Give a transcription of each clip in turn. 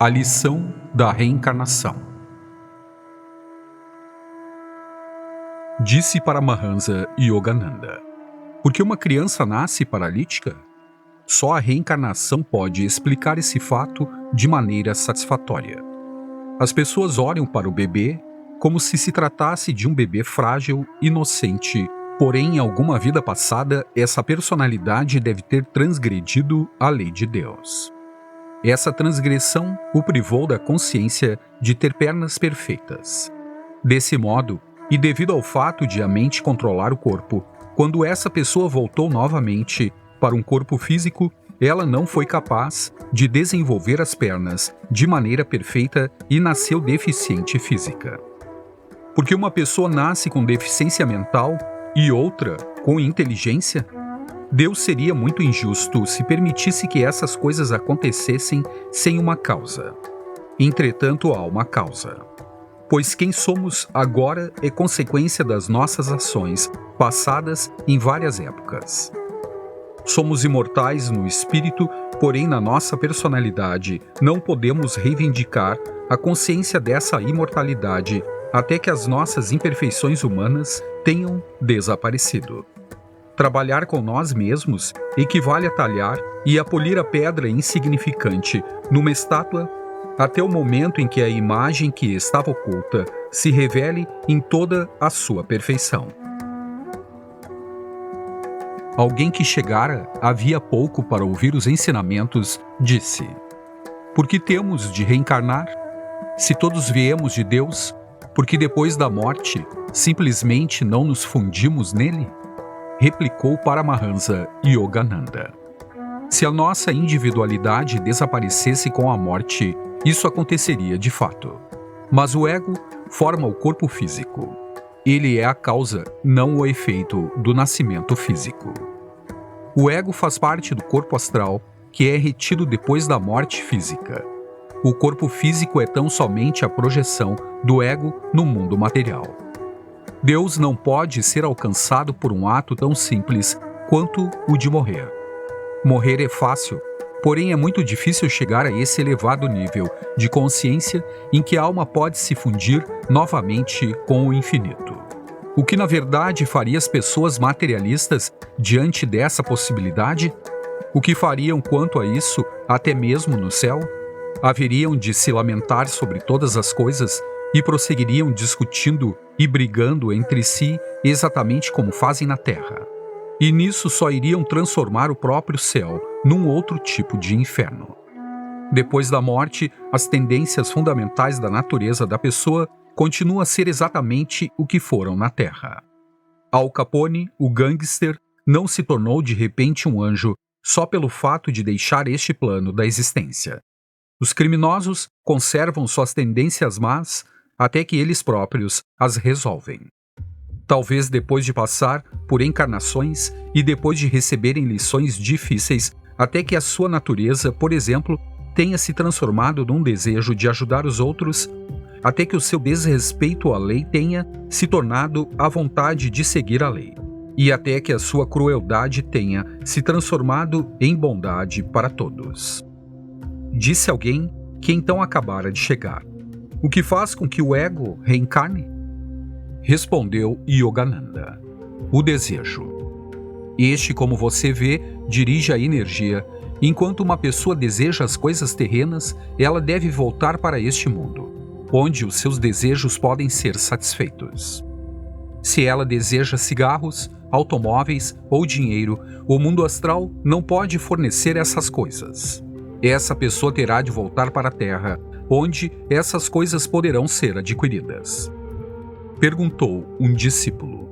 A lição da reencarnação. Disse Paramahansa Yogananda: por que uma criança nasce paralítica? Só a reencarnação pode explicar esse fato de maneira satisfatória. As pessoas olham para o bebê como se tratasse de um bebê frágil, inocente, porém em alguma vida passada essa personalidade deve ter transgredido a lei de Deus. Essa transgressão o privou da consciência de ter pernas perfeitas. Desse modo, e devido ao fato de a mente controlar o corpo, quando essa pessoa voltou novamente para um corpo físico, ela não foi capaz de desenvolver as pernas de maneira perfeita e nasceu deficiente física. Porque uma pessoa nasce com deficiência mental e outra com inteligência? Deus seria muito injusto se permitisse que essas coisas acontecessem sem uma causa. Entretanto, há uma causa. Pois quem somos agora é consequência das nossas ações passadas em várias épocas. Somos imortais no espírito, porém na nossa personalidade não podemos reivindicar a consciência dessa imortalidade até que as nossas imperfeições humanas tenham desaparecido. Trabalhar com nós mesmos equivale a talhar e a polir a pedra insignificante numa estátua até o momento em que a imagem que estava oculta se revele em toda a sua perfeição. Alguém que chegara havia pouco para ouvir os ensinamentos disse: por que temos de reencarnar? Se todos viemos de Deus, por que depois da morte simplesmente não nos fundimos nele? Replicou Paramahansa Yogananda. Se a nossa individualidade desaparecesse com a morte, isso aconteceria de fato. Mas o ego forma o corpo físico. Ele é a causa, não o efeito, do nascimento físico. O ego faz parte do corpo astral, que é retido depois da morte física. O corpo físico é tão somente a projeção do ego no mundo material. Deus não pode ser alcançado por um ato tão simples quanto o de morrer. Morrer é fácil, porém é muito difícil chegar a esse elevado nível de consciência em que a alma pode se fundir novamente com o infinito. O que na verdade faria as pessoas materialistas diante dessa possibilidade? O que fariam quanto a isso até mesmo no céu? Haveriam de se lamentar sobre todas as coisas e prosseguiriam discutindo e brigando entre si exatamente como fazem na Terra. E nisso só iriam transformar o próprio céu num outro tipo de inferno. Depois da morte, as tendências fundamentais da natureza da pessoa continuam a ser exatamente o que foram na Terra. Al Capone, o gangster, não se tornou de repente um anjo só pelo fato de deixar este plano da existência. Os criminosos conservam suas tendências más até que eles próprios as resolvem. Talvez depois de passar por encarnações e depois de receberem lições difíceis, até que a sua natureza, por exemplo, tenha se transformado num desejo de ajudar os outros, até que o seu desrespeito à lei tenha se tornado a vontade de seguir a lei, e até que a sua crueldade tenha se transformado em bondade para todos. Disse alguém que então acabara de chegar: o que faz com que o ego reencarne? Respondeu Yogananda: o desejo. Este, como você vê, dirige a energia. Enquanto uma pessoa deseja as coisas terrenas, ela deve voltar para este mundo, onde os seus desejos podem ser satisfeitos. Se ela deseja cigarros, automóveis ou dinheiro, o mundo astral não pode fornecer essas coisas. Essa pessoa terá de voltar para a Terra, onde essas coisas poderão ser adquiridas. Perguntou um discípulo: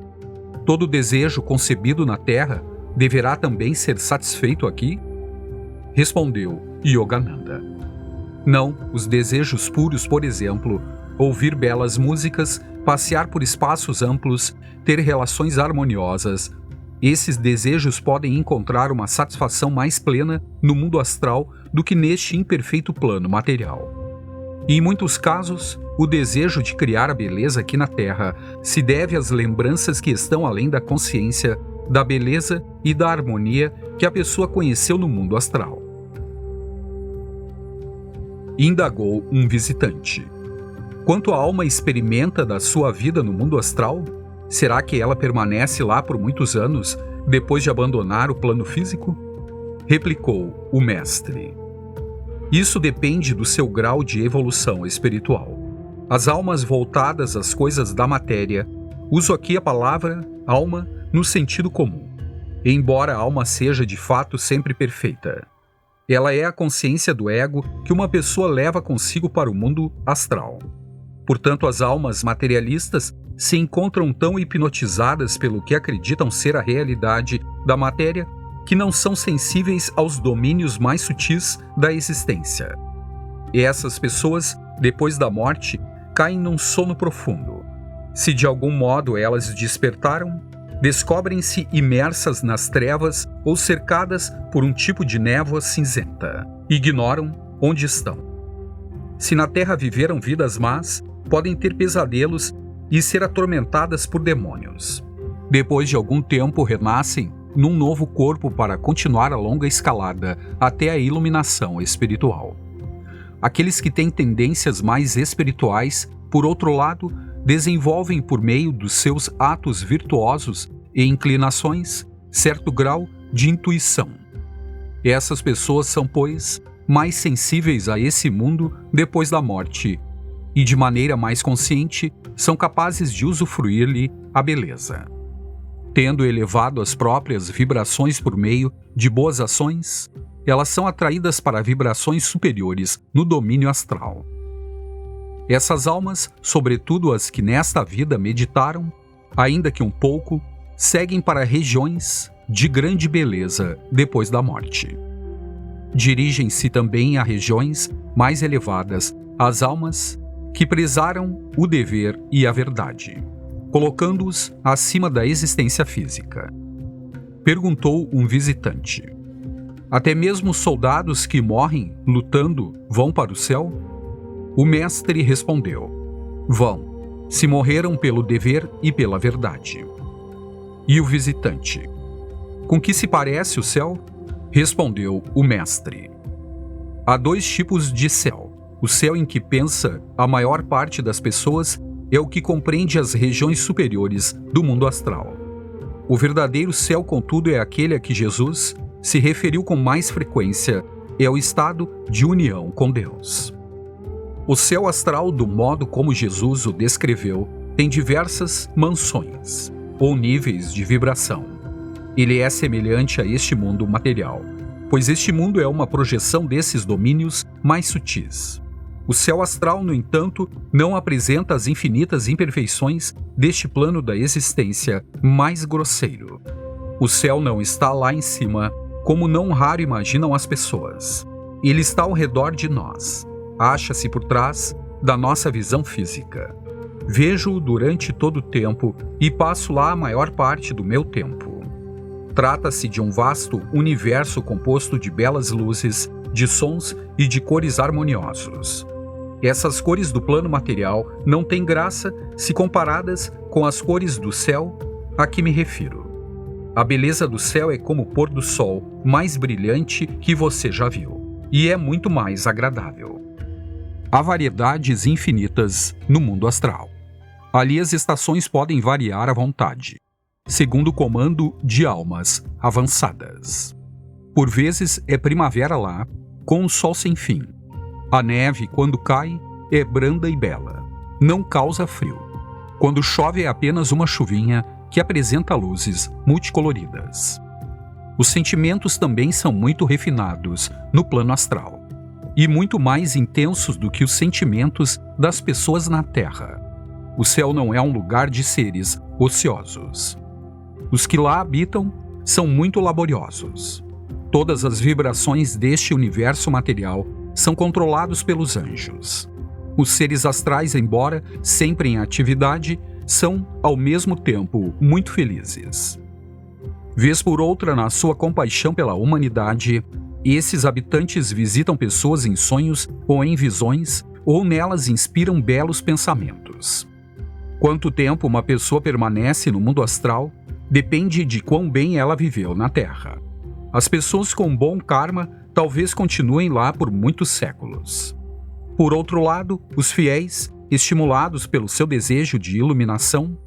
todo desejo concebido na Terra deverá também ser satisfeito aqui? Respondeu Yogananda: não, os desejos puros, por exemplo, ouvir belas músicas, passear por espaços amplos, ter relações harmoniosas, esses desejos podem encontrar uma satisfação mais plena no mundo astral do que neste imperfeito plano material. E em muitos casos, o desejo de criar a beleza aqui na Terra se deve às lembranças que estão além da consciência, da beleza e da harmonia que a pessoa conheceu no mundo astral. Indagou um visitante. Quanto a alma experimenta da sua vida no mundo astral? Será que ela permanece lá por muitos anos, depois de abandonar o plano físico? Replicou o mestre. Isso depende do seu grau de evolução espiritual. As almas voltadas às coisas da matéria, uso aqui a palavra alma no sentido comum, embora a alma seja de fato sempre perfeita. Ela é a consciência do ego que uma pessoa leva consigo para o mundo astral. Portanto, as almas materialistas se encontram tão hipnotizadas pelo que acreditam ser a realidade da matéria que não são sensíveis aos domínios mais sutis da existência. E essas pessoas, depois da morte, caem num sono profundo. Se de algum modo elas despertaram, descobrem-se imersas nas trevas ou cercadas por um tipo de névoa cinzenta. Ignoram onde estão. Se na Terra viveram vidas más, podem ter pesadelos e ser atormentadas por demônios. Depois de algum tempo, renascem num novo corpo para continuar a longa escalada até a iluminação espiritual. Aqueles que têm tendências mais espirituais, por outro lado, desenvolvem por meio dos seus atos virtuosos e inclinações certo grau de intuição. Essas pessoas são, pois, mais sensíveis a esse mundo depois da morte e, de maneira mais consciente, são capazes de usufruir-lhe a beleza. Tendo elevado as próprias vibrações por meio de boas ações, elas são atraídas para vibrações superiores no domínio astral. Essas almas, sobretudo as que nesta vida meditaram, ainda que um pouco, seguem para regiões de grande beleza depois da morte. Dirigem-se também a regiões mais elevadas as almas que prezaram o dever e a verdade, colocando-os acima da existência física. Perguntou um visitante. Até mesmo os soldados que morrem lutando vão para o céu? O mestre respondeu: vão, se morreram pelo dever e pela verdade. E o visitante: com que se parece o céu? Respondeu o mestre: há dois tipos de céu. O céu em que pensa a maior parte das pessoas é o que compreende as regiões superiores do mundo astral. O verdadeiro céu, contudo, é aquele a que Jesus se referiu com mais frequência, é o estado de união com Deus. O céu astral, do modo como Jesus o descreveu, tem diversas mansões, ou níveis de vibração. Ele é semelhante a este mundo material, pois este mundo é uma projeção desses domínios mais sutis. O céu astral, no entanto, não apresenta as infinitas imperfeições deste plano da existência mais grosseiro. O céu não está lá em cima, como não raro imaginam as pessoas. Ele está ao redor de nós. Acha-se por trás da nossa visão física. Vejo-o durante todo o tempo e passo lá a maior parte do meu tempo. Trata-se de um vasto universo composto de belas luzes, de sons e de cores harmoniosos. Essas cores do plano material não têm graça se comparadas com as cores do céu a que me refiro. A beleza do céu é como o pôr do sol mais brilhante que você já viu, e é muito mais agradável. Há variedades infinitas no mundo astral. Ali as estações podem variar à vontade, segundo o comando de almas avançadas. Por vezes é primavera lá, com um sol sem fim. A neve, quando cai, é branda e bela. Não causa frio. Quando chove é apenas uma chuvinha que apresenta luzes multicoloridas. Os sentimentos também são muito refinados no plano astral e muito mais intensos do que os sentimentos das pessoas na Terra. O céu não é um lugar de seres ociosos. Os que lá habitam são muito laboriosos. Todas as vibrações deste universo material são controlados pelos anjos. Os seres astrais, embora sempre em atividade, são, ao mesmo tempo, muito felizes. Vez por outra, na sua compaixão pela humanidade, esses habitantes visitam pessoas em sonhos ou em visões, ou nelas inspiram belos pensamentos. Quanto tempo uma pessoa permanece no mundo astral depende de quão bem ela viveu na Terra. As pessoas com bom karma talvez continuem lá por muitos séculos. Por outro lado, os fiéis, estimulados pelo seu desejo de iluminação,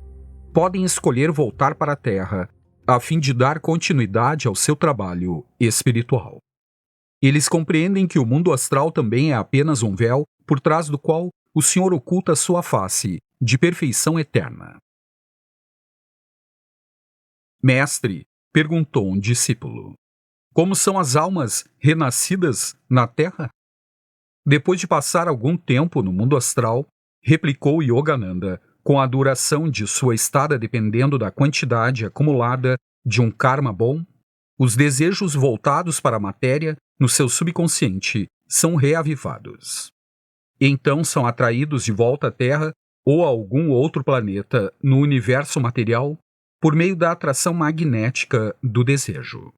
podem escolher voltar para a Terra, a fim de dar continuidade ao seu trabalho espiritual. Eles compreendem que o mundo astral também é apenas um véu por trás do qual o Senhor oculta sua face de perfeição eterna. Mestre, perguntou um discípulo, como são as almas renascidas na Terra? Depois de passar algum tempo no mundo astral, replicou Yogananda, com a duração de sua estada dependendo da quantidade acumulada de um karma bom, os desejos voltados para a matéria no seu subconsciente são reavivados. Então são atraídos de volta à Terra ou a algum outro planeta no universo material por meio da atração magnética do desejo.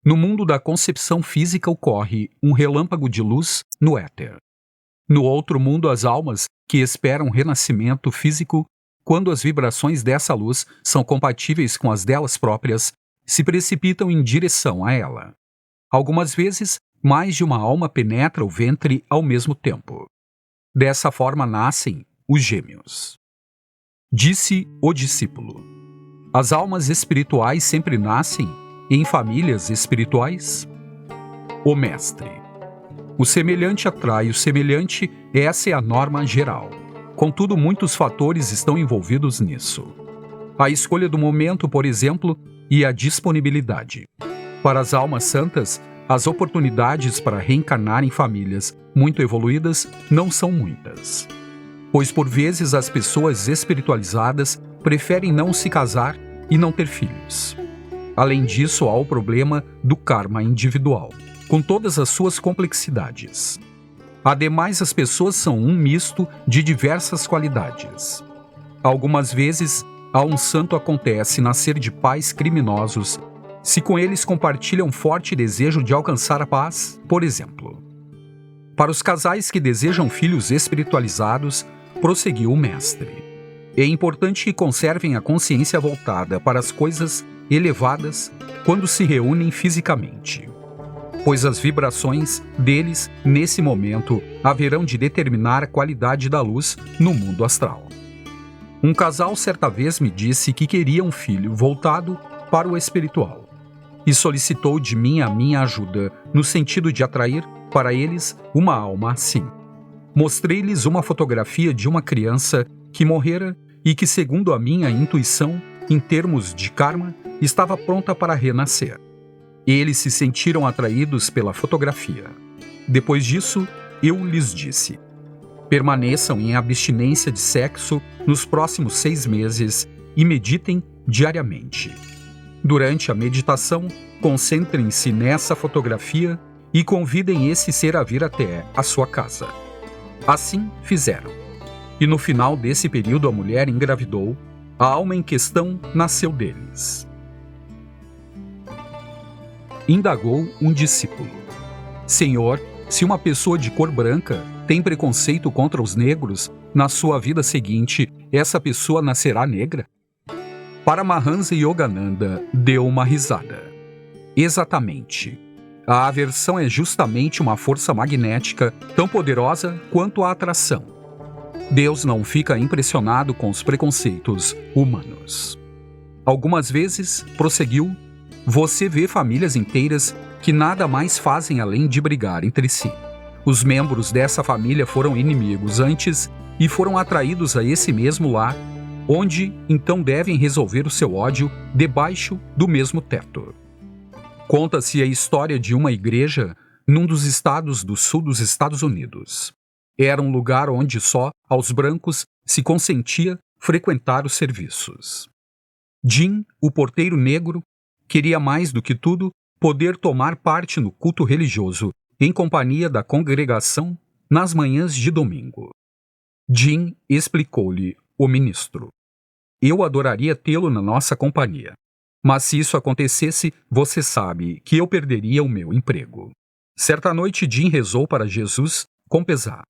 No mundo da concepção física ocorre um relâmpago de luz no éter. No outro mundo, as almas que esperam renascimento físico, quando as vibrações dessa luz são compatíveis com as delas próprias, se precipitam em direção a ela. Algumas vezes, mais de uma alma penetra o ventre ao mesmo tempo. Dessa forma nascem os gêmeos. Disse o discípulo: as almas espirituais sempre nascem em famílias espirituais? O mestre: o semelhante atrai o semelhante, essa é a norma geral. Contudo, muitos fatores estão envolvidos nisso. A escolha do momento, por exemplo, e a disponibilidade. Para as almas santas, as oportunidades para reencarnar em famílias muito evoluídas não são muitas. Pois por vezes as pessoas espiritualizadas preferem não se casar e não ter filhos. Além disso, há o problema do karma individual, com todas as suas complexidades. Ademais, as pessoas são um misto de diversas qualidades. Algumas vezes, a um santo acontece nascer de pais criminosos, se com eles compartilham um forte desejo de alcançar a paz, por exemplo. Para os casais que desejam filhos espiritualizados, prosseguiu o mestre, é importante que conservem a consciência voltada para as coisas elevadas quando se reúnem fisicamente, pois as vibrações deles, nesse momento, haverão de determinar a qualidade da luz no mundo astral. Um casal certa vez me disse que queria um filho voltado para o espiritual e solicitou de mim a minha ajuda no sentido de atrair para eles uma alma assim. Mostrei-lhes uma fotografia de uma criança que morrera e que, segundo a minha intuição, em termos de karma, estava pronta para renascer. Eles se sentiram atraídos pela fotografia. Depois disso, eu lhes disse: permaneçam em abstinência de sexo nos próximos 6 meses e meditem diariamente. Durante a meditação, concentrem-se nessa fotografia e convidem esse ser a vir até a sua casa. Assim fizeram. E no final desse período a mulher engravidou, a alma em questão nasceu deles. Indagou um discípulo: Senhor, se uma pessoa de cor branca tem preconceito contra os negros, na sua vida seguinte, essa pessoa nascerá negra? Paramahansa Yogananda deu uma risada. Exatamente. A aversão é justamente uma força magnética tão poderosa quanto a atração. Deus não fica impressionado com os preconceitos humanos. Algumas vezes, prosseguiu, você vê famílias inteiras que nada mais fazem além de brigar entre si. Os membros dessa família foram inimigos antes e foram atraídos a esse mesmo lar, onde então devem resolver o seu ódio debaixo do mesmo teto. Conta-se a história de uma igreja num dos estados do sul dos Estados Unidos. Era um lugar onde só aos brancos se consentia frequentar os serviços. Jim, o porteiro negro, queria mais do que tudo poder tomar parte no culto religioso em companhia da congregação nas manhãs de domingo. Jim explicou-lhe o ministro: eu adoraria tê-lo na nossa companhia. Mas se isso acontecesse, você sabe que eu perderia o meu emprego. Certa noite, Jim rezou para Jesus com pesar: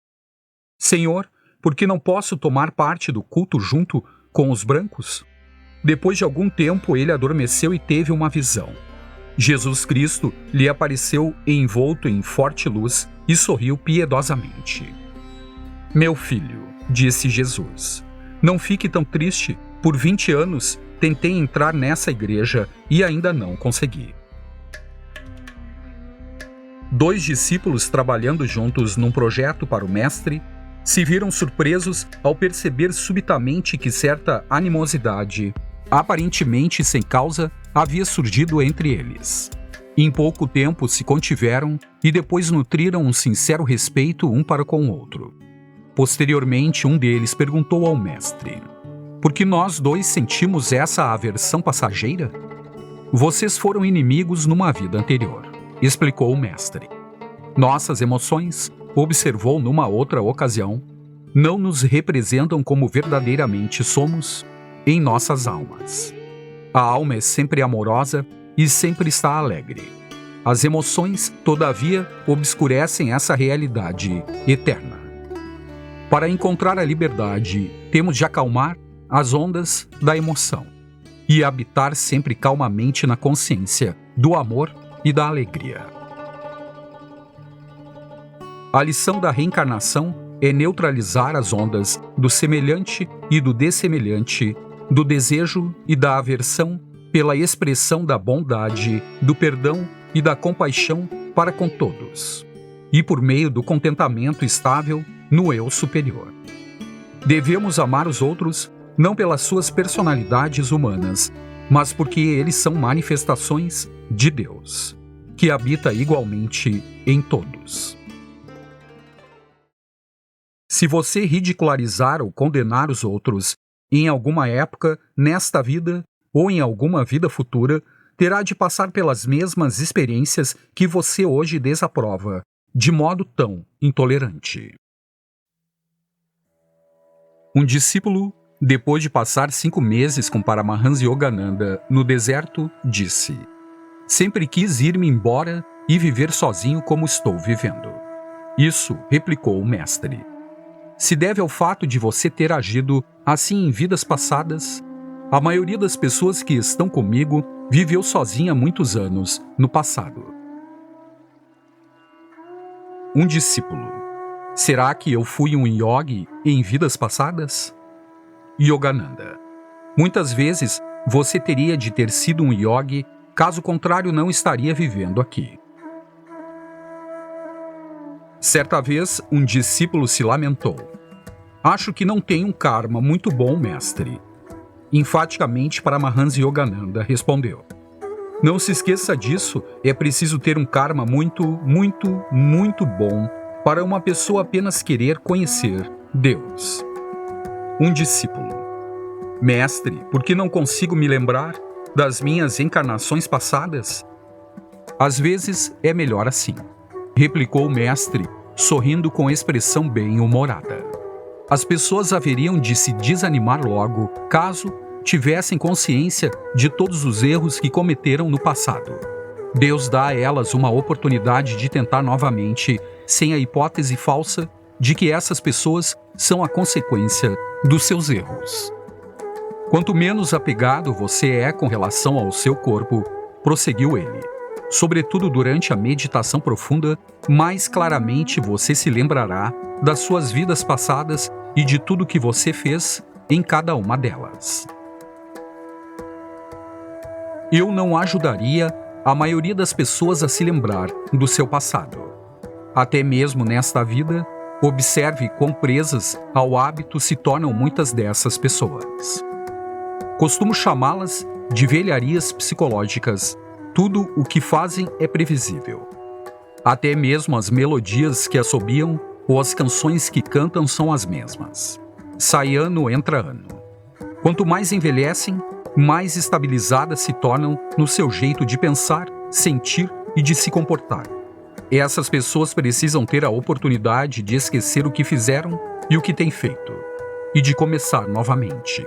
Senhor, por que não posso tomar parte do culto junto com os brancos? Depois de algum tempo, ele adormeceu e teve uma visão. Jesus Cristo lhe apareceu envolto em forte luz e sorriu piedosamente. Meu filho, disse Jesus, não fique tão triste. Por 20 anos tentei entrar nessa igreja e ainda não consegui. 2 discípulos trabalhando juntos num projeto para o mestre se viram surpresos ao perceber subitamente que certa animosidade, aparentemente sem causa, havia surgido entre eles. Em pouco tempo se contiveram e depois nutriram um sincero respeito um para com o outro. Posteriormente, um deles perguntou ao mestre: por que nós dois sentimos essa aversão passageira? Vocês foram inimigos numa vida anterior, explicou o mestre. Nossas emoções, observou numa outra ocasião, não nos representam como verdadeiramente somos em nossas almas. A alma é sempre amorosa e sempre está alegre. As emoções, todavia, obscurecem essa realidade eterna. Para encontrar a liberdade, temos de acalmar as ondas da emoção e habitar sempre calmamente na consciência do amor e da alegria. A lição da reencarnação é neutralizar as ondas do semelhante e do dessemelhante, do desejo e da aversão pela expressão da bondade, do perdão e da compaixão para com todos, e por meio do contentamento estável no eu superior. Devemos amar os outros não pelas suas personalidades humanas, mas porque eles são manifestações de Deus, que habita igualmente em todos. Se você ridicularizar ou condenar os outros em alguma época, nesta vida ou em alguma vida futura, terá de passar pelas mesmas experiências que você hoje desaprova, de modo tão intolerante. Um discípulo, depois de passar 5 meses com Paramahansa Yogananda no deserto, disse: sempre quis ir-me embora e viver sozinho como estou vivendo. Isso, replicou o mestre, se deve ao fato de você ter agido assim em vidas passadas. A maioria das pessoas que estão comigo viveu sozinha há muitos anos, no passado. Um discípulo: será que eu fui um yogi em vidas passadas? Yogananda: muitas vezes você teria de ter sido um yogi, caso contrário não estaria vivendo aqui. Certa vez, um discípulo se lamentou: acho que não tenho um karma muito bom, mestre. Enfaticamente, Paramahansa Yogananda respondeu: não se esqueça disso, é preciso ter um karma muito, muito, muito bom para uma pessoa apenas querer conhecer Deus. Um discípulo: mestre, por que não consigo me lembrar das minhas encarnações passadas? Às vezes é melhor assim, replicou o mestre, sorrindo com expressão bem-humorada. As pessoas haveriam de se desanimar logo, caso tivessem consciência de todos os erros que cometeram no passado. Deus dá a elas uma oportunidade de tentar novamente, sem a hipótese falsa de que essas pessoas são a consequência dos seus erros. Quanto menos apegado você é com relação ao seu corpo, prosseguiu ele, sobretudo durante a meditação profunda, mais claramente você se lembrará das suas vidas passadas e de tudo que você fez em cada uma delas. Eu não ajudaria a maioria das pessoas a se lembrar do seu passado. Até mesmo nesta vida, observe quão presas ao hábito se tornam muitas dessas pessoas. Costumo chamá-las de velharias psicológicas. Tudo o que fazem é previsível. Até mesmo as melodias que assobiam ou as canções que cantam são as mesmas. Sai ano, entra ano. Quanto mais envelhecem, mais estabilizadas se tornam no seu jeito de pensar, sentir e de se comportar. Essas pessoas precisam ter a oportunidade de esquecer o que fizeram e o que têm feito, e de começar novamente.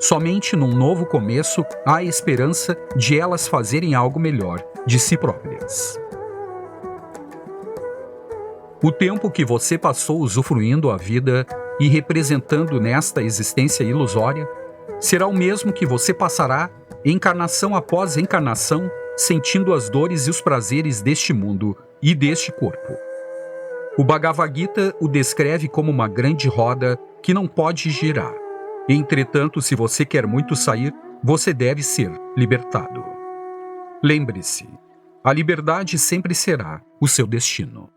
Somente num novo começo há a esperança de elas fazerem algo melhor de si próprias. O tempo que você passou usufruindo a vida e representando nesta existência ilusória será o mesmo que você passará, encarnação após encarnação, sentindo as dores e os prazeres deste mundo e deste corpo. O Bhagavad Gita o descreve como uma grande roda que não pode girar. Entretanto, se você quer muito sair, você deve ser libertado. Lembre-se, a liberdade sempre será o seu destino.